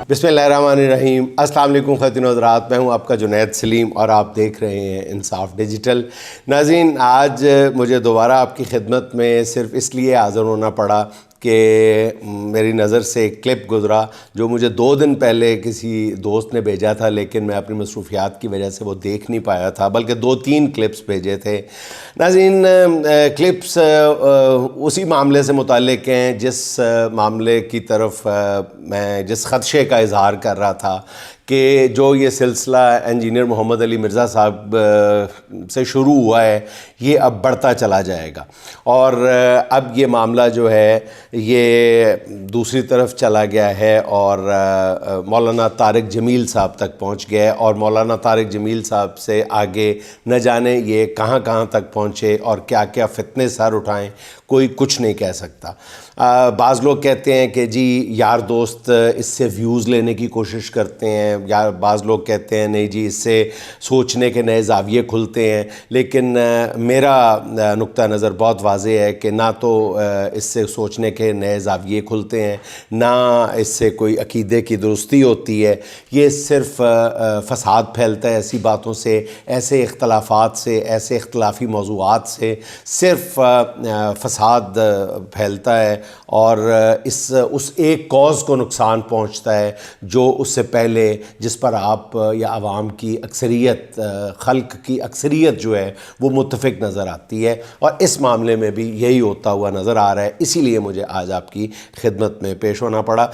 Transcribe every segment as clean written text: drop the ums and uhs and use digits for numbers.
بسم اللہ الرحمن الرحیم۔ السلام علیکم خواتین و حضرات، میں ہوں آپ کا جنید سلیم اور آپ دیکھ رہے ہیں انصاف ڈیجیٹل۔ ناظرین، آج مجھے دوبارہ آپ کی خدمت میں صرف اس لیے حاضر ہونا پڑا کہ میری نظر سے ایک کلپ گزرا جو مجھے 2 دن پہلے کسی دوست نے بھیجا تھا، لیکن میں اپنی مصروفیات کی وجہ سے وہ دیکھ نہیں پایا تھا، بلکہ 2-3 کلپس بھیجے تھے۔ ناظرین، کلپس اسی معاملے سے متعلق ہیں جس معاملے کی طرف میں جس خدشے کا اظہار کر رہا تھا کہ جو یہ سلسلہ انجینئر محمد علی مرزا صاحب سے شروع ہوا ہے یہ اب بڑھتا چلا جائے گا، اور اب یہ معاملہ جو ہے یہ دوسری طرف چلا گیا ہے اور مولانا طارق جمیل صاحب تک پہنچ گیا ہے، اور مولانا طارق جمیل صاحب سے آگے نہ جانے یہ کہاں کہاں تک پہنچے اور کیا کیا فتنے سر اٹھائیں، کوئی کچھ نہیں کہہ سکتا۔ بعض لوگ کہتے ہیں کہ جی یار دوست اس سے ویوز لینے کی کوشش کرتے ہیں، یا بعض لوگ کہتے ہیں نہیں جی اس سے سوچنے کے نئے زاویے کھلتے ہیں، لیکن میرا نقطہ نظر بہت واضح ہے کہ نہ تو اس سے سوچنے کے نئے زاویے کھلتے ہیں، نہ اس سے کوئی عقیدے کی درستی ہوتی ہے۔ یہ صرف فساد پھیلتا ہے ایسی باتوں سے، ایسے اختلافات سے، ایسے اختلافی موضوعات سے صرف فساد پھیلتا ہے، اور اس ایک کاز کو نقصان پہنچتا ہے جو اس سے پہلے جس پر آپ یا عوام کی اکثریت، خلق کی اکثریت جو ہے وہ متفق نظر آتی ہے، اور اس معاملے میں بھی یہی ہوتا ہوا نظر آ رہا ہے۔ اسی لیے مجھے آج آپ کی خدمت میں پیش ہونا پڑا۔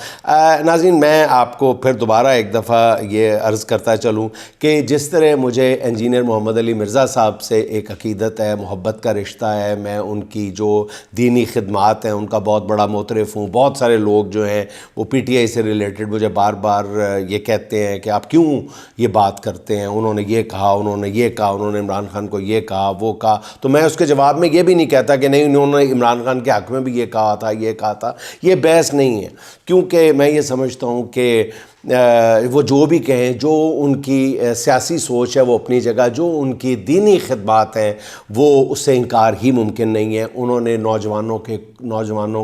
ناظرین، میں آپ کو پھر دوبارہ ایک دفعہ یہ عرض کرتا چلوں کہ جس طرح مجھے انجینئر محمد علی مرزا صاحب سے ایک عقیدت ہے، محبت کا رشتہ ہے، میں ان کی جو دینی خدمات ہیں ان کا بہت بڑا معترف ہوں۔ بہت سارے لوگ جو ہیں وہ پی ٹی آئی سے ریلیٹڈ مجھے بار بار یہ کہتے ہیں کہ آپ کیوں یہ بات کرتے ہیں، انہوں نے یہ کہا، انہوں نے یہ کہا، انہوں نے عمران خان کو یہ کہا، وہ کہا، تو میں اس کے جواب میں یہ بھی نہیں کہتا کہ نہیں انہوں نے عمران خان کے حق میں بھی یہ کہا تھا، یہ کہا تھا۔ یہ بحث نہیں ہے، کیونکہ میں یہ سمجھتا ہوں کہ وہ جو بھی کہیں، جو ان کی سیاسی سوچ ہے وہ اپنی جگہ، جو ان کی دینی خدمات ہیں وہ اس سے انکار ہی ممکن نہیں ہے۔ انہوں نے نوجوانوں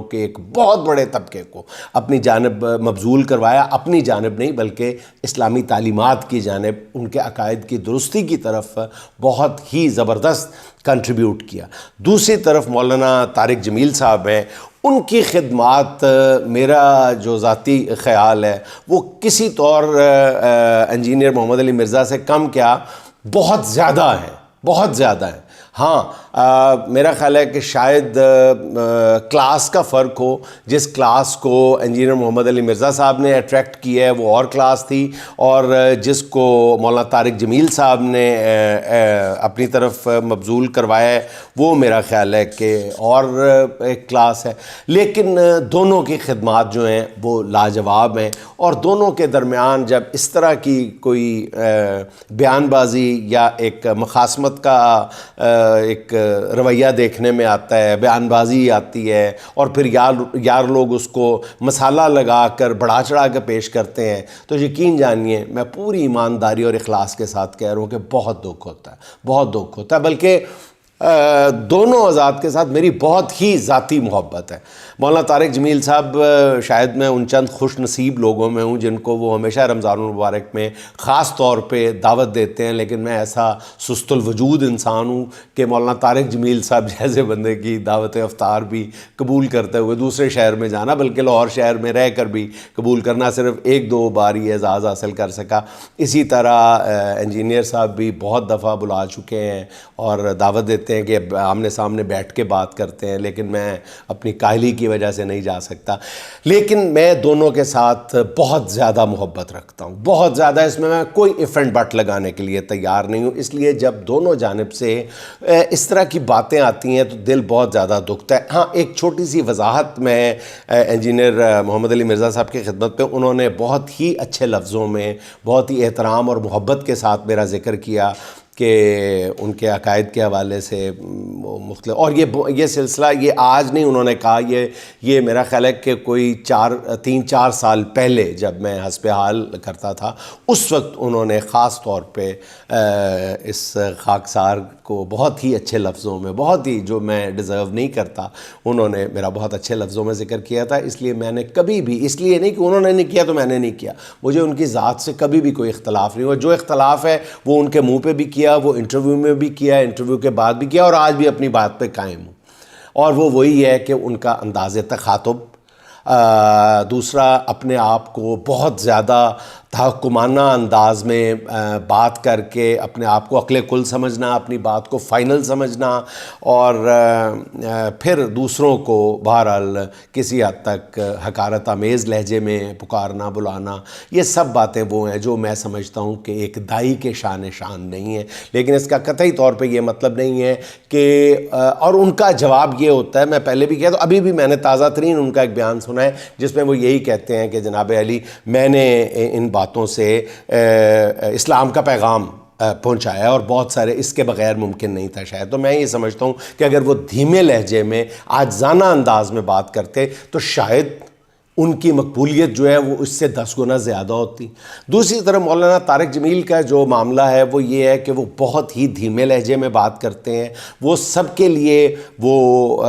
کے ایک بہت بڑے طبقے کو اپنی جانب مبذول کروایا، اپنی جانب نہیں بلکہ اسلامی تعلیمات کی جانب، ان کے عقائد کی درستی کی طرف بہت ہی زبردست کنٹریبیوٹ کیا۔ دوسری طرف مولانا طارق جمیل صاحب ہیں، ان کی خدمات میرا جو ذاتی خیال ہے وہ کسی طور انجینئر محمد علی مرزا سے کم کیا بہت زیادہ ہیں، بہت زیادہ ہیں۔ ہاں، میرا خیال ہے کہ شاید کلاس کا فرق ہو۔ جس کلاس کو انجینئر محمد علی مرزا صاحب نے اٹریکٹ کیا ہے وہ اور کلاس تھی، اور جس کو مولانا طارق جمیل صاحب نے اپنی طرف مبذول کروایا ہے وہ میرا خیال ہے کہ اور ایک کلاس ہے۔ لیکن دونوں کی خدمات جو ہیں وہ لاجواب ہیں، اور دونوں کے درمیان جب اس طرح کی کوئی بیان بازی یا ایک مخاصمت کا ایک رویہ دیکھنے میں آتا ہے، بیان بازی آتی ہے، اور پھر یار لوگ اس کو مسالہ لگا کر بڑھا چڑھا کے پیش کرتے ہیں، تو یقین جانیے میں پوری ایمانداری اور اخلاص کے ساتھ کہہ رہا ہوں کہ بہت دکھ ہوتا ہے، بہت دکھ ہوتا ہے۔ بلکہ دونوں حضرات کے ساتھ میری بہت ہی ذاتی محبت ہے۔ مولانا طارق جمیل صاحب شاید میں ان چند خوش نصیب لوگوں میں ہوں جن کو وہ ہمیشہ رمضان المبارک میں خاص طور پہ دعوت دیتے ہیں، لیکن میں ایسا سست الوجود انسان ہوں کہ مولانا طارق جمیل صاحب جیسے بندے کی دعوت افطار بھی قبول کرتے ہوئے دوسرے شہر میں جانا، بلکہ لاہور شہر میں رہ کر بھی قبول کرنا، صرف 1-2 بار یہ اعزاز حاصل کر سکا۔ اسی طرح انجینئر صاحب بھی بہت دفعہ بلا چکے ہیں اور دعوت دیتے ہیں کہ آمنے سامنے بیٹھ کے بات کرتے ہیں، لیکن میں اپنی کاہلی کی وجہ سے نہیں جا سکتا۔ لیکن میں دونوں کے ساتھ بہت زیادہ محبت رکھتا ہوں، بہت زیادہ۔ اس میں کوئی اف اینڈ بٹ لگانے کے لیے تیار نہیں ہوں، اس لیے جب دونوں جانب سے اس طرح کی باتیں آتی ہیں تو دل بہت زیادہ دکھتا ہے۔ ہاں، ایک چھوٹی سی وضاحت میں انجینئر محمد علی مرزا صاحب کی خدمت پہ انہوں نے بہت ہی اچھے لفظوں میں، بہت ہی احترام اور محبت کے ساتھ میرا ذکر کیا کہ ان کے عقائد کے حوالے سے وہ مختلف، اور یہ سلسلہ یہ آج نہیں انہوں نے کہا، یہ میرا خیال ہے کہ کوئی 3-4 سال پہلے جب میں حسب حال کرتا تھا اس وقت انہوں نے خاص طور پہ اس خاکسار کو بہت ہی اچھے لفظوں میں، بہت ہی جو میں ڈیزرو نہیں کرتا، انہوں نے میرا بہت اچھے لفظوں میں ذکر کیا تھا. اس لیے میں نے کبھی بھی، اس لیے نہیں کہ انہوں نے نہیں کیا تو میں نے نہیں کیا، مجھے ان کی ذات سے کبھی بھی کوئی اختلاف نہیں ہوا. جو اختلاف ہے وہ ان کے منہ پہ بھی کیا، وہ انٹرویو میں بھی کیا، انٹرویو کے بعد بھی کیا، اور آج بھی اپنی بات پہ قائم ہوں. اور وہ وہی ہے کہ ان کا انداز تخاطب، دوسرا اپنے آپ کو بہت زیادہ تحکمانہ انداز میں بات کر کے اپنے آپ کو عقل کل سمجھنا، اپنی بات کو فائنل سمجھنا، اور پھر دوسروں کو بہرحال کسی حد تک حقارت آمیز لہجے میں پکارنا بلانا، یہ سب باتیں وہ ہیں جو میں سمجھتا ہوں کہ ایک داعی کے شان نہیں ہے. لیکن اس کا قطعی طور پہ یہ مطلب نہیں ہے کہ اور ان کا جواب یہ ہوتا ہے، میں پہلے بھی کہا تو ابھی بھی میں نے تازہ ترین ان کا ایک بیان سنا ہے جس میں وہ یہی کہتے ہیں کہ جناب علی میں نے ان باتوں سے اسلام کا پیغام پہنچایا اور بہت سارے اس کے بغیر ممکن نہیں تھا شاید. تو میں یہ سمجھتا ہوں کہ اگر وہ دھیمے لہجے میں عاجزانہ انداز میں بات کرتے تو شاید ان کی مقبولیت جو ہے وہ اس سے 10 گنا زیادہ ہوتی. دوسری طرف مولانا طارق جمیل کا جو معاملہ ہے وہ یہ ہے کہ وہ بہت ہی دھیمے لہجے میں بات کرتے ہیں، وہ سب کے لیے وہ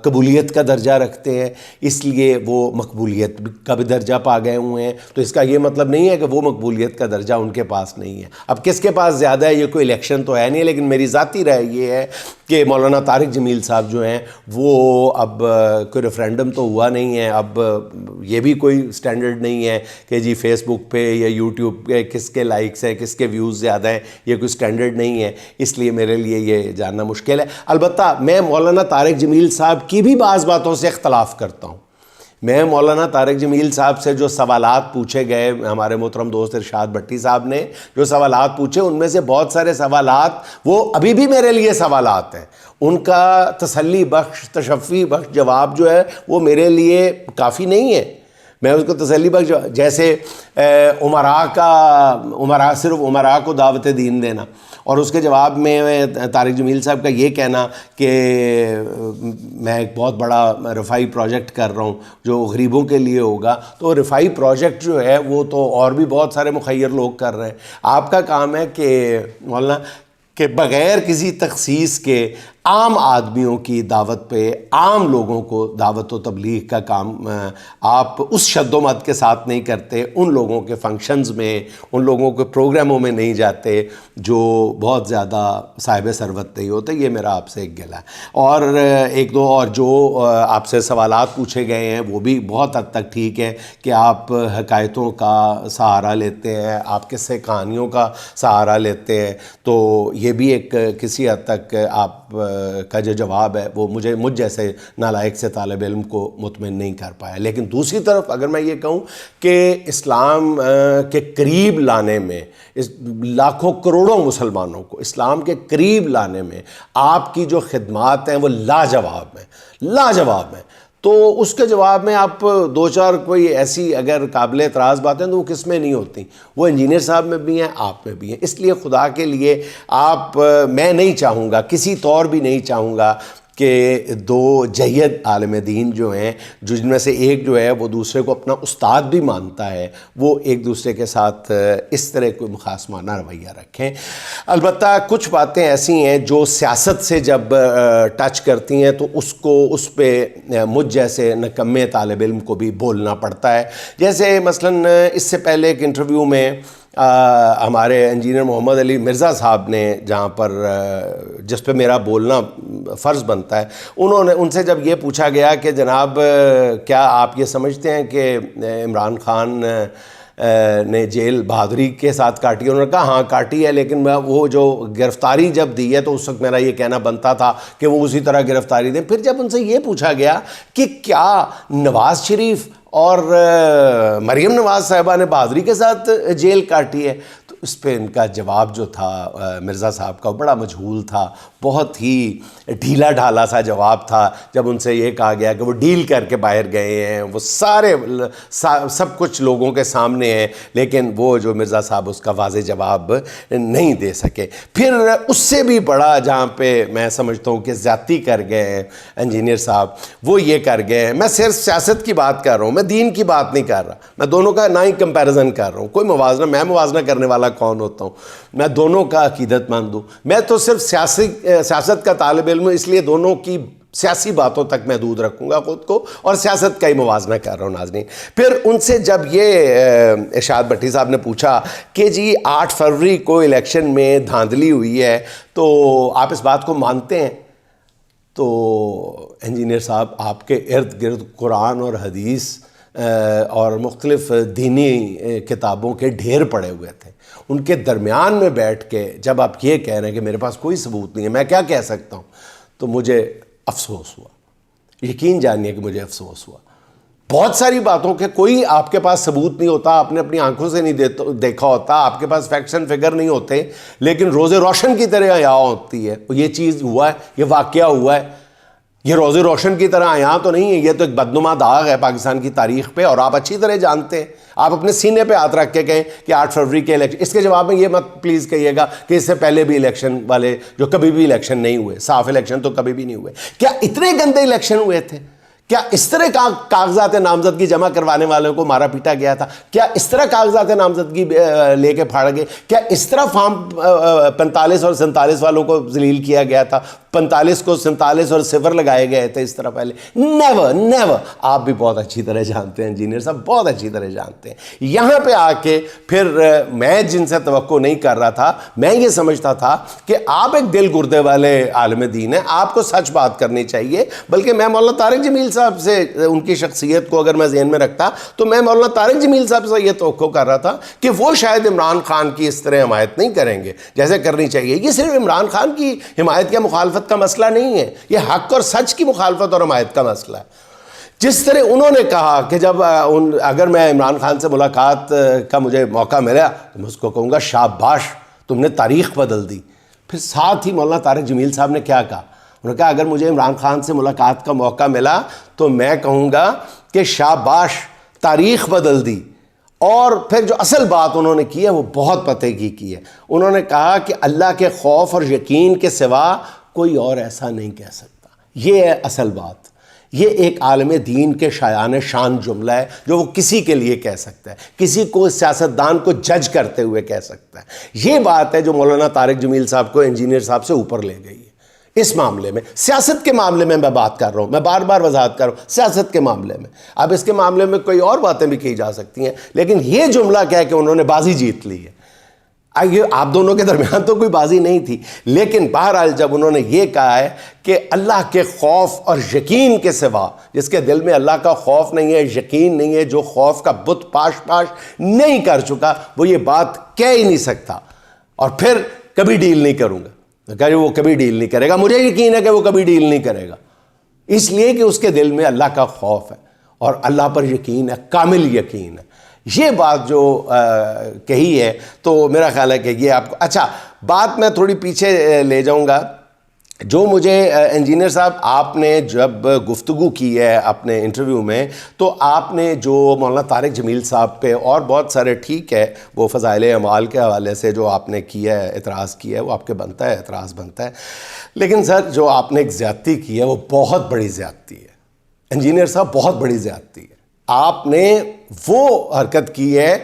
قبولیت کا درجہ رکھتے ہیں، اس لیے وہ مقبولیت کا بھی درجہ پا گئے ہوئے ہیں. تو اس کا یہ مطلب نہیں ہے کہ وہ مقبولیت کا درجہ ان کے پاس نہیں ہے. اب کس کے پاس زیادہ ہے، یہ کوئی الیکشن تو ہے نہیں، لیکن میری ذاتی رائے یہ ہے کہ مولانا طارق جمیل صاحب جو ہیں وہ اب کوئی ریفرینڈم تو ہوا نہیں ہے، اب یہ بھی کوئی سٹینڈرڈ نہیں ہے کہ جی فیس بک پہ یا یوٹیوب پہ کس کے لائکس ہیں، کس کے ویوز زیادہ ہیں، یہ کوئی سٹینڈرڈ نہیں ہے. اس لیے میرے لیے یہ جاننا مشکل ہے. البتہ میں مولانا طارق جمیل صاحب کی بھی بعض باتوں سے اختلاف کرتا ہوں. میں مولانا طارق جمیل صاحب سے جو سوالات پوچھے گئے، ہمارے محترم دوست ارشاد بھٹی صاحب نے جو سوالات پوچھے، ان میں سے بہت سارے سوالات وہ ابھی بھی میرے لیے سوالات ہیں. ان کا تسلی بخش، تشفی بخش جواب جو ہے وہ میرے لیے کافی نہیں ہے. میں اس کو تسلی بخش، جیسے صرف عمراء کو دعوت دین دینا، اور اس کے جواب میں طارق جمیل صاحب کا یہ کہنا کہ میں ایک بہت بڑا رفائی پروجیکٹ کر رہا ہوں جو غریبوں کے لیے ہوگا. تو رفائی پروجیکٹ جو ہے وہ تو اور بھی بہت سارے مخیر لوگ کر رہے ہیں. آپ کا کام ہے کہ مولانا کہ بغیر کسی تخصیص کے عام آدمیوں کی دعوت پہ، عام لوگوں کو دعوت و تبلیغ کا کام آپ اس شد و مد کے ساتھ نہیں کرتے، ان لوگوں کے فنکشنز میں، ان لوگوں کے پروگراموں میں نہیں جاتے جو بہت زیادہ صاحب ثروت نہیں ہوتے. یہ میرا آپ سے ایک گلہ ہے. اور ایک دو اور جو آپ سے سوالات پوچھے گئے ہیں وہ بھی بہت حد تک ٹھیک ہے کہ آپ حکایتوں کا سہارا لیتے ہیں، آپ قصے کہانیوں کا سہارا لیتے ہیں. تو یہ بھی ایک کسی حد تک آپ کا جو جواب ہے وہ مجھ جیسے نالائق سے طالب علم کو مطمئن نہیں کر پایا. لیکن دوسری طرف اگر میں یہ کہوں کہ اسلام کے قریب لانے میں، لاکھوں کروڑوں مسلمانوں کو اسلام کے قریب لانے میں آپ کی جو خدمات ہیں وہ لاجواب ہیں. تو اس کے جواب میں آپ دو چار کوئی ایسی اگر قابل اعتراض باتیں تو وہ کس میں نہیں ہوتی، وہ انجینئر صاحب میں بھی ہیں، آپ میں بھی ہیں. اس لیے خدا کے لیے میں نہیں چاہوں گا، کسی طور بھی نہیں چاہوں گا کہ دو جید عالم دین جو ہیں، جن میں سے ایک جو ہے وہ دوسرے کو اپنا استاد بھی مانتا ہے، وہ ایک دوسرے کے ساتھ اس طرح کوئی مخاصمانہ رویہ رکھیں. البتہ کچھ باتیں ایسی ہیں جو سیاست سے جب ٹچ کرتی ہیں تو اس پہ مجھ جیسے نکمے طالب علم کو بھی بولنا پڑتا ہے. جیسے مثلاً اس سے پہلے ایک انٹرویو میں ہمارے انجینئر محمد علی مرزا صاحب نے جہاں پر جس پہ میرا بولنا فرض بنتا ہے، ان سے جب یہ پوچھا گیا کہ جناب کیا آپ یہ سمجھتے ہیں کہ عمران خان نے جیل بہادری کے ساتھ کاٹی ہے؟ انہوں نے کہا ہاں کاٹی ہے، لیکن وہ جو گرفتاری جب دی ہے تو اس وقت میرا یہ کہنا بنتا تھا کہ وہ اسی طرح گرفتاری دیں. پھر جب ان سے یہ پوچھا گیا کہ کیا نواز شریف اور مریم نواز صاحبہ نے بہادری کے ساتھ جیل کاٹی ہے، تو اس پہ ان کا جواب جو تھا مرزا صاحب کا بڑا مجہول تھا، بہت ہی ڈھیلا ڈھالا سا جواب تھا. جب ان سے یہ کہا گیا کہ وہ ڈیل کر کے باہر گئے ہیں، وہ سارے سب کچھ لوگوں کے سامنے ہیں، لیکن وہ جو مرزا صاحب اس کا واضح جواب نہیں دے سکے. پھر اس سے بھی بڑا جہاں پہ میں سمجھتا ہوں کہ زیادتی کر گئے ہیں انجینئر صاحب، وہ یہ کر گئے ہیں. میں صرف سیاست کی بات کر رہا ہوں، میں دین کی بات نہیں کر رہا، میں دونوں کا نہ ہی کمپیریزن کر رہا ہوں. کوئی موازنہ، میں موازنہ کرنے والا کون ہوتا ہوں؟ میں دونوں کا عقیدت مند ہوں. میں تو صرف سیاست کا طالب علم ہوں، اس لیے دونوں کی سیاسی باتوں تک محدود رکھوں گا خود کو، اور سیاست کا ہی موازنہ کر رہا ہوں ناظرین. پھر ان سے جب یہ ارشاد بھٹی صاحب نے پوچھا کہ جی 8 فروری کو الیکشن میں دھاندلی ہوئی ہے تو آپ اس بات کو مانتے ہیں؟ تو انجینئر صاحب آپ کے ارد گرد قرآن اور حدیث اور مختلف دینی کتابوں کے ڈھیر پڑے ہوئے تھے. ان کے درمیان میں بیٹھ کے جب آپ یہ کہہ رہے ہیں کہ میرے پاس کوئی ثبوت نہیں ہے، میں کیا کہہ سکتا ہوں، تو مجھے افسوس ہوا. یقین جانیے کہ مجھے افسوس ہوا. بہت ساری باتوں کے کوئی آپ کے پاس ثبوت نہیں ہوتا، آپ نے اپنی آنکھوں سے نہیں دیکھا ہوتا، آپ کے پاس فیکٹس اینڈ فگر نہیں ہوتے، لیکن روز روشن کی طرح عیاں ہوتی ہے. یہ چیز ہوا ہے، یہ واقعہ ہوا ہے، یہ روز روشن کی طرح عیاں تو نہیں ہے، یہ تو ایک بدنما داغ ہے پاکستان کی تاریخ پہ، اور آپ اچھی طرح جانتے ہیں. آپ اپنے سینے پہ ہاتھ رکھ کے کہیں کہ 8 فروری کے الیکشن، اس کے جواب میں یہ مت پلیز کہیے گا کہ اس سے پہلے بھی الیکشن والے جو کبھی بھی الیکشن نہیں ہوئے، صاف الیکشن تو کبھی بھی نہیں ہوئے. کیا اتنے گندے الیکشن ہوئے تھے؟ کیا اس طرح کاغذات نامزدگی جمع کروانے والوں کو مارا پیٹا گیا تھا؟ کیا اس طرح کاغذات نامزدگی لے کے پھاڑ گئے؟ کیا اس طرح فارم 45 اور 47 والوں کو ذلیل کیا گیا تھا؟ 45 کو 47 اور 0 لگائے گئے تھے اس طرح پہلے؟ Never never. آپ بھی بہت اچھی طرح جانتے ہیں انجینئر صاحب، بہت اچھی طرح جانتے ہیں. یہاں پہ آ کے پھر میں جن سے توقع نہیں کر رہا تھا، میں یہ سمجھتا تھا کہ آپ ایک دل گردے والے عالم دین ہیں، آپ کو سچ بات کرنی چاہیے. بلکہ میں مولانا طارق جمیل صاحب سے، ان کی شخصیت کو اگر میں ذہن میں رکھتا تو میں مولانا طارق جمیل صاحب سے یہ توقع کر رہا تھا کہ وہ شاید عمران خان کی اس طرح حمایت نہیں کریں گے جیسے کرنی چاہیے. یہ صرف عمران خان کی حمایت یا مخالفت کا مسئلہ نہیں ہے، یہ حق اور سچ کی مخالفت اور حمایت کا مسئلہ ہے. جس طرح انہوں نے کہا کہ جب اگر میں عمران خان سے ملاقات کا مجھے موقع ملا تو میں اس کو کہوں گا شاباش، تم نے تاریخ بدل دی. پھر ساتھ ہی مولانا طارق جمیل صاحب نے کیا کہا؟ انہوں نے کہا اگر مجھے عمران خان سے ملاقات کا موقع ملا تو میں کہوں گا کہ شاباش، تاریخ بدل دی. اور پھر جو اصل بات انہوں نے کی ہے وہ بہت پتے کی ہے. انہوں نے کہا کہ اللہ کے خوف اور یقین کے سوا کوئی اور ایسا نہیں کہہ سکتا. یہ ہے اصل بات. یہ ایک عالم دین کے شایان شان جملہ ہے جو وہ کسی کے لیے کہہ سکتا ہے، کسی کو سیاستدان کو جج کرتے ہوئے کہہ سکتا ہے. یہ بات ہے جو مولانا طارق جمیل صاحب کو انجینئر صاحب سے اوپر لے گئی ہے. اس معاملے میں، سیاست کے معاملے میں بات کر رہا ہوں، میں بار بار وضاحت کر رہا ہوں، سیاست کے معاملے میں. اب اس کے معاملے میں کوئی اور باتیں بھی کی جا سکتی ہیں، لیکن یہ جملہ کہہ کہ انہوں نے بازی جیت لی ہے. آپ دونوں کے درمیان تو کوئی بازی نہیں تھی، لیکن بہرحال جب انہوں نے یہ کہا ہے کہ اللہ کے خوف اور یقین کے سوا، جس کے دل میں اللہ کا خوف نہیں ہے، یقین نہیں ہے، جو خوف کا بت پاش نہیں کر چکا، وہ یہ بات کہہ ہی نہیں سکتا. اور پھر کبھی ڈیل نہیں کروں گا، کہ وہ کبھی ڈیل نہیں کرے گا. مجھے یقین ہے کہ وہ کبھی ڈیل نہیں کرے گا، اس لیے کہ اس کے دل میں اللہ کا خوف ہے اور اللہ پر یقین ہے، کامل یقین ہے. یہ بات جو کہی ہے تو میرا خیال ہے کہ یہ آپ کو اچھا بات میں تھوڑی پیچھے لے جاؤں گا. جو مجھے انجینئر صاحب آپ نے جب گفتگو کی ہے اپنے انٹرویو میں، تو آپ نے جو مولانا طارق جمیل صاحب پہ اور بہت سارے، ٹھیک ہے وہ فضائل اعمال کے حوالے سے جو آپ نے کیا ہے، اعتراض کیا ہے، وہ آپ کے بنتا ہے، اعتراض بنتا ہے. لیکن سر جو آپ نے ایک زیادتی کی ہے وہ بہت بڑی زیادتی ہے. انجینئر صاحب بہت بڑی زیادتی ہے. آپ نے وہ حرکت کی ہے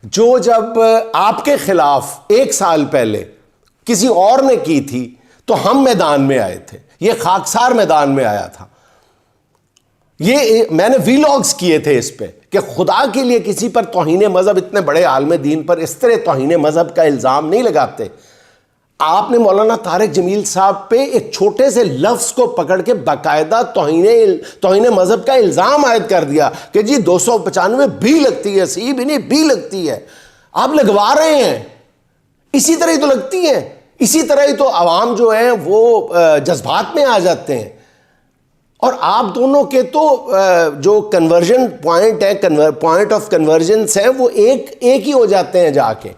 جو جب آپ کے خلاف 1 سال پہلے کسی اور نے کی تھی تو ہم میدان میں آئے تھے. یہ خاکسار میدان میں آیا تھا. یہ میں نے ویلاگز کیے تھے اس پہ کہ خدا کے لیے کسی پر توہین مذہب، اتنے بڑے عالم دین پر اس طرح توہین مذہب کا الزام نہیں لگاتے. آپ نے مولانا طارق جمیل صاحب پہ ایک چھوٹے سے لفظ کو پکڑ کے باقاعدہ توہین مذہب کا الزام عائد کر دیا کہ جی 295 بھی لگتی ہے، سی بھی نہیں بھی لگتی ہے. آپ لگوا رہے ہیں، اسی طرح ہی تو لگتی ہیں، اسی طرح ہی تو عوام جو ہیں وہ جذبات میں آ جاتے ہیں. اور آپ دونوں کے تو جو کنورژن پوائنٹ ہے، پوائنٹ آف کنورجنس ہے، وہ ایک ہی ہو جاتے ہیں جا کے.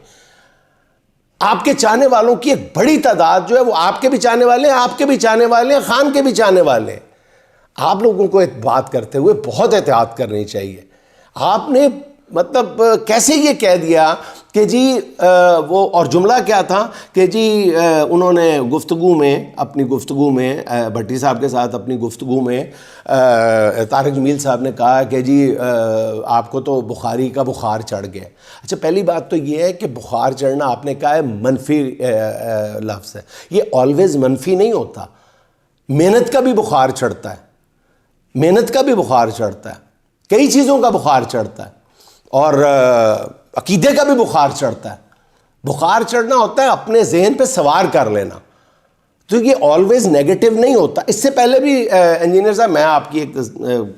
آپ کے چاہنے والوں کی ایک بڑی تعداد جو ہے وہ آپ کے بھی چاہنے والے ہیں، آپ کے بھی چاہنے والے ہیں، خان کے بھی چاہنے والے ہیں۔ آپ لوگوں کو ایک بات کرتے ہوئے بہت احتیاط کرنی چاہیے۔ آپ نے مطلب کیسے یہ کہہ دیا کہ جی وہ، اور جملہ کیا تھا کہ جی انہوں نے اپنی گفتگو میں بھٹی صاحب کے ساتھ اپنی گفتگو میں طارق جمیل صاحب نے کہا کہ جی آپ کو تو بخاری کا بخار چڑھ گیا۔ اچھا، پہلی بات تو یہ ہے کہ بخار چڑھنا آپ نے کہا ہے منفی لفظ ہے، یہ آلویز منفی نہیں ہوتا۔ محنت کا بھی بخار چڑھتا ہے، محنت کا بھی بخار چڑھتا ہے، کئی چیزوں کا بخار چڑھتا ہے، اور عقیدے کا بھی بخار چڑھتا ہے۔ بخار چڑھنا ہوتا ہے اپنے ذہن پہ سوار کر لینا، تو یہ آلویز نیگیٹو نہیں ہوتا۔ اس سے پہلے بھی انجینئر صاحب میں آپ کی ایک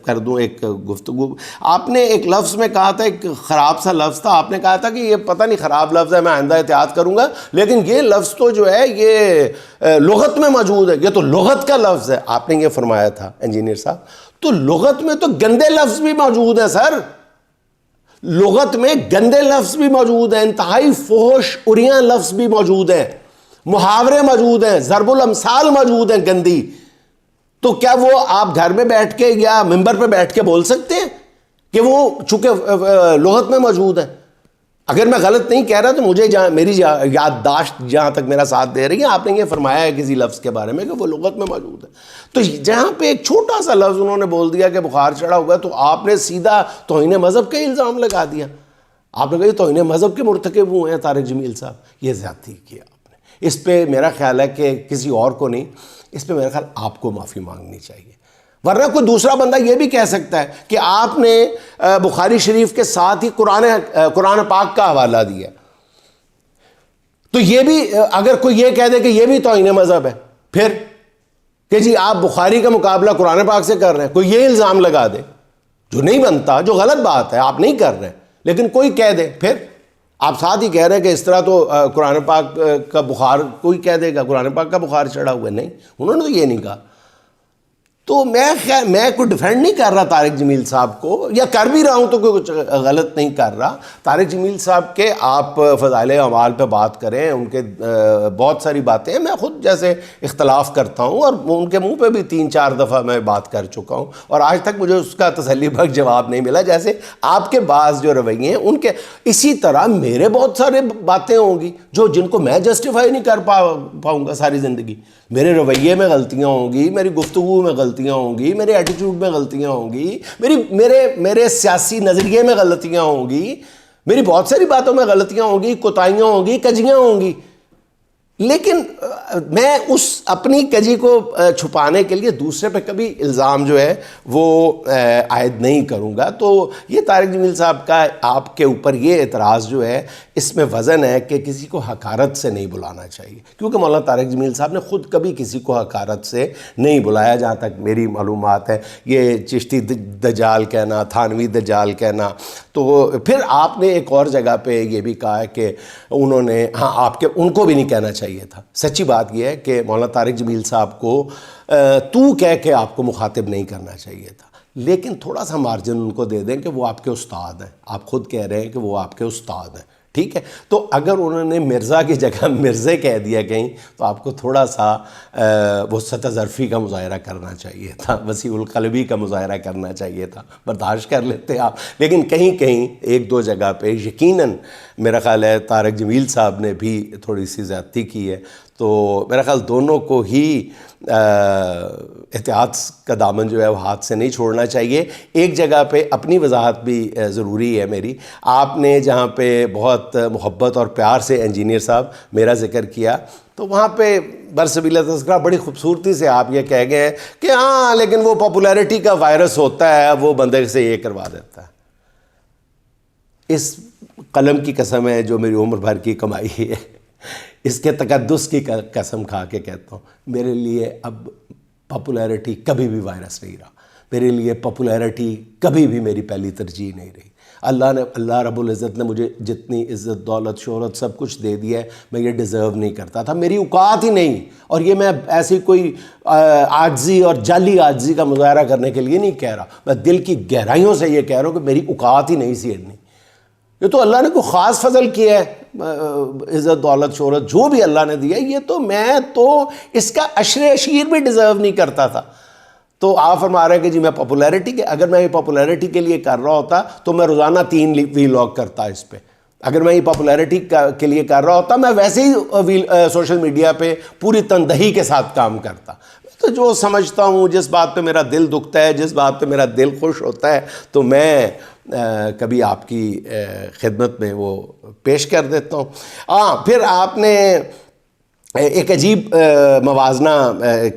کر دوں ایک گفتگو، آپ نے ایک لفظ میں کہا تھا، ایک خراب سا لفظ تھا، آپ نے کہا تھا کہ یہ پتہ نہیں خراب لفظ ہے، میں آئندہ احتیاط کروں گا، لیکن یہ لفظ تو جو ہے یہ لغت میں موجود ہے، یہ تو لغت کا لفظ ہے، آپ نے یہ فرمایا تھا انجینئر صاحب۔ تو لغت میں تو گندے لفظ بھی موجود ہیں سر، لغت میں گندے لفظ بھی موجود ہیں، انتہائی فحش اریاں لفظ بھی موجود ہیں، محاورے موجود ہیں، ضرب الامثال موجود ہیں گندی۔ تو کیا وہ آپ گھر میں بیٹھ کے یا ممبر پہ بیٹھ کے بول سکتے ہیں کہ وہ چونکہ لغت میں موجود ہے؟ اگر میں غلط نہیں کہہ رہا تو مجھے میری یادداشت جہاں تک میرا ساتھ دے رہی ہے، آپ نے یہ فرمایا ہے کسی لفظ کے بارے میں کہ وہ لغت میں موجود ہے۔ تو جہاں پہ ایک چھوٹا سا لفظ انہوں نے بول دیا کہ بخار چڑھا ہوا ہے، تو آپ نے سیدھا توہین مذہب کا الزام لگا دیا۔ آپ نے کہا یہ توہین مذہب کے مرتکب ہوئے ہیں طارق جمیل صاحب، یہ زیادتی کیا آپ نے۔ اس پہ میرا خیال ہے کہ کسی اور کو نہیں، اس پہ میرا خیال آپ کو معافی مانگنی چاہیے، ورنہ کوئی دوسرا بندہ یہ بھی کہہ سکتا ہے کہ آپ نے بخاری شریف کے ساتھ ہی قرآن پاک کا حوالہ دیا، تو یہ بھی اگر کوئی یہ کہہ دے کہ یہ بھی توہین مذہب ہے، پھر کہ جی آپ بخاری کا مقابلہ قرآن پاک سے کر رہے ہیں، کوئی یہ الزام لگا دے جو نہیں بنتا، جو غلط بات ہے، آپ نہیں کر رہے، لیکن کوئی کہہ دے، پھر آپ ساتھ ہی کہہ رہے ہیں کہ اس طرح تو قرآن پاک کا بخار، کوئی کہہ دے گا قرآن پاک کا بخار چڑھا ہوا ہے، نہیں، انہوں نے تو یہ نہیں کہا۔ تو میں کوئی ڈیفینڈ نہیں کر رہا طارق جمیل صاحب کو، یا کر بھی رہا ہوں تو کوئی کچھ غلط نہیں کر رہا۔ طارق جمیل صاحب کے آپ فضائل اعمال پہ بات کریں، ان کے بہت ساری باتیں ہیں، میں خود جیسے اختلاف کرتا ہوں، اور ان کے منہ پہ بھی 3-4 دفعہ میں بات کر چکا ہوں، اور آج تک مجھے اس کا تسلی بخش جواب نہیں ملا۔ جیسے آپ کے بعض جو رویے ہیں ان کے، اسی طرح میرے بہت سارے باتیں ہوں گی جن کو میں جسٹیفائی نہیں کر پاؤں گا ساری زندگی۔ میرے رویے میں غلطیاں ہوں گی، میری گفتگو میں غلطیاں ہوں گی، میرے ایٹیٹیوڈ میں غلطیاں ہوں گی، میرے سیاسی نظریے میں غلطیاں ہوں گی، میری بہت ساری باتوں میں غلطیاں ہوں گی، کوتاہیاں ہوں گی، کجیاں ہوں گی، لیکن میں اس اپنی کجی کو چھپانے کے لیے دوسرے پہ کبھی الزام جو ہے وہ عائد نہیں کروں گا۔ تو یہ طارق جمیل صاحب کا آپ کے اوپر یہ اعتراض جو ہے، اس میں وزن ہے کہ کسی کو حقارت سے نہیں بلانا چاہیے، کیونکہ مولانا طارق جمیل صاحب نے خود کبھی کسی کو حقارت سے نہیں بلایا، جہاں تک میری معلومات ہے۔ یہ چشتی دجال کہنا، تھانوی دجال کہنا، تو پھر آپ نے ایک اور جگہ پہ یہ بھی کہا ہے کہ انہوں نے، ہاں ان کو بھی نہیں کہنا چاہیے تھا۔ سچی بات یہ ہے کہ مولانا طارق جمیل صاحب کو تو کہہ کے آپ کو مخاطب نہیں کرنا چاہیے تھا، لیکن تھوڑا سا مارجن ان کو دے دیں کہ وہ آپ کے استاد ہیں، آپ خود کہہ رہے ہیں کہ وہ آپ کے استاد ہیں، ٹھیک ہے؟ تو اگر انہوں نے مرزا کی جگہ مرزے کہہ دیا کہیں، تو آپ کو تھوڑا سا وہ سطح ظرفی کا مظاہرہ کرنا چاہیے تھا، وسیع القلبی کا مظاہرہ کرنا چاہیے تھا، برداشت کر لیتے آپ۔ لیکن کہیں کہیں 1-2 جگہ پہ یقیناً میرا خیال ہے طارق جمیل صاحب نے بھی تھوڑی سی زیادتی کی ہے، تو میرا خیال دونوں کو ہی احتیاط کا دامن جو ہے وہ ہاتھ سے نہیں چھوڑنا چاہیے۔ ایک جگہ پہ اپنی وضاحت بھی ضروری ہے میری، آپ نے جہاں پہ بہت محبت اور پیار سے انجینئر صاحب میرا ذکر کیا، تو وہاں پہ برسبیلہ تذکرہ بڑی خوبصورتی سے آپ یہ کہہ گئے ہیں کہ ہاں لیکن وہ پاپولیرٹی کا وائرس ہوتا ہے، وہ بندے سے یہ کروا دیتا ہے۔ اس قلم کی قسم ہے جو میری عمر بھر کی کمائی ہے، اس کے تقدس کی قسم کھا کے کہتا ہوں، میرے لیے اب پاپولیرٹی کبھی بھی وائرس نہیں رہا، میرے لیے پاپولیرٹی کبھی بھی میری پہلی ترجیح نہیں رہی۔ اللہ رب العزت نے مجھے جتنی عزت، دولت، شہرت سب کچھ دے دیا ہے، میں یہ ڈیزرو نہیں کرتا تھا، میری اوقات ہی نہیں، اور یہ میں ایسی کوئی عاجزی اور جعلی عاجزی کا مظاہرہ کرنے کے لیے نہیں کہہ رہا، میں دل کی گہرائیوں سے یہ کہہ رہا ہوں کہ میری اوقات ہی نہیں سی اتنی۔ یہ تو اللہ نے کوئی خاص فضل کیا ہے، عزت دولت شہرت جو بھی اللہ نے دیا یہ تو میں تو اس کا عشر عشیر بھی ڈیزرو نہیں کرتا تھا. تو آپ فرما رہے ہیں کہ جی میں پاپولیرٹی کے, اگر میں یہ پاپولیرٹی کے لیے کر رہا ہوتا تو میں روزانہ 3 ویلاگ کرتا اس پہ. اگر میں یہ پاپولیرٹی کے لیے کر رہا ہوتا میں ویسے ہی سوشل میڈیا پہ پوری تندہی کے ساتھ کام کرتا. تو جو سمجھتا ہوں, جس بات پہ میرا دل دکھتا ہے, جس بات پہ میرا دل خوش ہوتا ہے, تو میں کبھی آپ کی خدمت میں وہ پیش کر دیتا ہوں. پھر آپ نے ایک عجیب موازنہ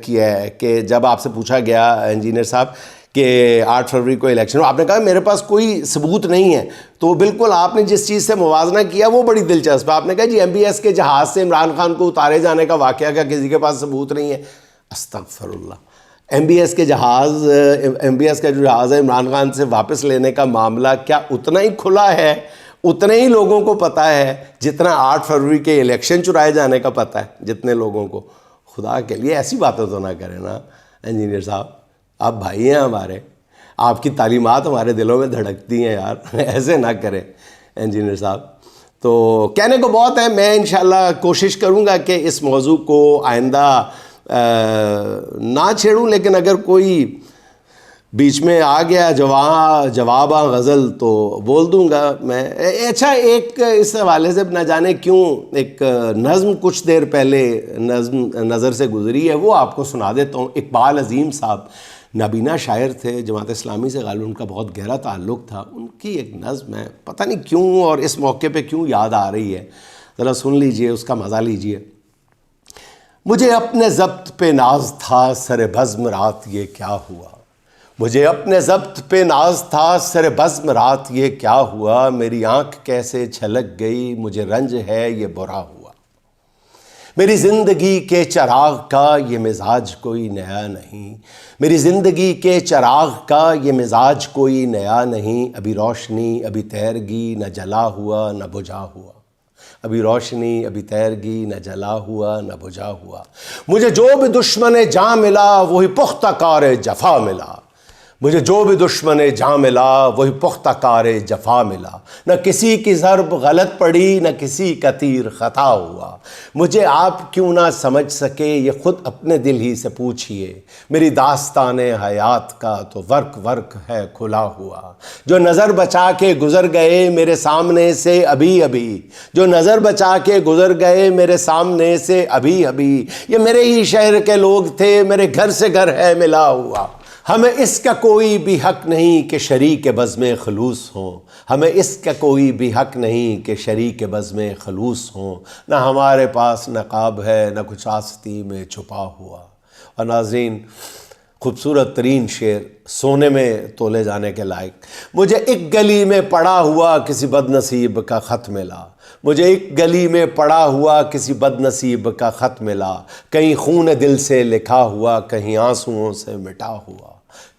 کیا ہے کہ جب آپ سے پوچھا گیا انجینئر صاحب کہ 8 فروری کو الیکشن, آپ نے کہا میرے پاس کوئی ثبوت نہیں ہے. تو بالکل آپ نے جس چیز سے موازنہ کیا وہ بڑی دلچسپ ہے. آپ نے کہا جی MBS کے جہاز سے عمران خان کو اتارے جانے کا واقعہ کا کسی کے پاس ثبوت نہیں ہے. استغفر اللہ. MBS کا جو جہاز ہے عمران خان سے واپس لینے کا معاملہ کیا اتنا ہی کھلا ہے, اتنے ہی لوگوں کو پتہ ہے جتنا 8 فروری کے الیکشن چرائے جانے کا پتہ ہے جتنے لوگوں کو؟ خدا کے لیے ایسی باتیں تو نہ کریں نا انجینئر صاحب, آپ بھائی ہیں ہمارے, آپ کی تعلیمات ہمارے دلوں میں دھڑکتی ہیں یار, ایسے نہ کریں انجینئر صاحب. تو کہنے کو بہت ہے, میں انشاءاللہ کوشش کروں گا کہ اس موضوع کو آئندہ نہ چھیڑوں, لیکن اگر کوئی بیچ میں آ گیا جواب غزل تو بول دوں گا میں. اچھا, ایک اس حوالے سے نہ جانے کیوں ایک نظم کچھ دیر پہلے نظر سے گزری ہے, وہ آپ کو سنا دیتا ہوں. اقبال عظیم صاحب نابینا شاعر تھے, جماعت اسلامی سے غالباً ان کا بہت گہرا تعلق تھا. ان کی ایک نظم ہے, پتہ نہیں کیوں اور اس موقع پہ کیوں یاد آ رہی ہے, ذرا سن لیجئے, اس کا مزہ لیجئے. مجھے اپنے ضبط پہ ناز تھا سر بزم رات یہ کیا ہوا, مجھے اپنے ضبط پہ ناز تھا سر بزم رات یہ کیا ہوا, میری آنکھ کیسے چھلک گئی مجھے رنج ہے یہ برا ہوا. میری زندگی کے چراغ کا یہ مزاج کوئی نیا نہیں, میری زندگی کے چراغ کا یہ مزاج کوئی نیا نہیں, ابھی روشنی ابھی تیرگی نہ جلا ہوا نہ بجھا ہوا, ابھی روشنی ابھی تیرگی نہ جلا ہوا نہ بجھا ہوا. مجھے جو بھی دشمن جاں ملا وہی پختہ کار جفا ملا, مجھے جو بھی دشمن جاں ملا وہی پختہ کار جفا ملا. نہ کسی کی ضرب غلط پڑی نہ کسی کا تیر خطا ہوا, مجھے آپ کیوں نہ سمجھ سکے یہ خود اپنے دل ہی سے پوچھئے, میری داستان حیات کا تو ورق ورق ہے کھلا ہوا. جو نظر بچا کے گزر گئے میرے سامنے سے ابھی ابھی, جو نظر بچا کے گزر گئے میرے سامنے سے ابھی ابھی, یہ میرے ہی شہر کے لوگ تھے میرے گھر سے گھر ہے ملا ہوا. ہمیں اس کا کوئی بھی حق نہیں کہ شریک بزم خلوص ہوں, ہمیں اس کا کوئی بھی حق نہیں کہ شریک بزم خلوص ہوں. نہ ہمارے پاس نقاب ہے نہ کچھ آستی میں چھپا ہوا. اور ناظرین, خوبصورت ترین شعر, سونے میں تولے جانے کے لائق. مجھے ایک گلی میں پڑا ہوا کسی بد نصیب کا خط ملا, مجھے ایک گلی میں پڑا ہوا کسی بد نصیب کا خط ملا, کہیں خون دل سے لکھا ہوا کہیں آنسوؤں سے مٹا ہوا,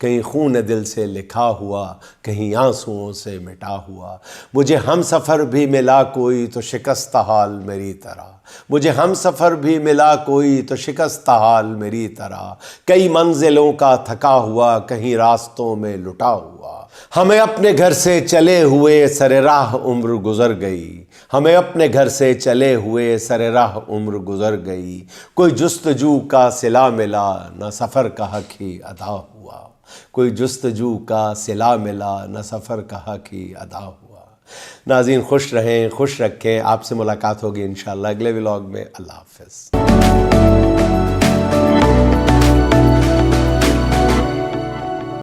کہیں خون دل سے لکھا ہوا کہیں آنسوؤں سے مٹا ہوا. مجھے ہم سفر بھی ملا کوئی تو شکست حال میری طرح, مجھے ہم سفر بھی ملا کوئی تو شکست حال میری طرح, کئی منزلوں کا تھکا ہوا کہیں راستوں میں لٹا ہوا. ہمیں اپنے گھر سے چلے ہوئے سر راہ عمر گزر گئی, ہمیں اپنے گھر سے چلے ہوئے سر راہ عمر گزر گئی, کوئی جستجو کا صلہ ملا نہ سفر کا حق ہی ادا ہوا, کوئی جستجو کا صلہ ملا نہ سفر کا حق ہی ادا ہوا. ناظرین خوش رہیں, خوش رکھیں, آپ سے ملاقات ہوگی انشاءاللہ اگلے ولاگ میں. اللہ حافظ.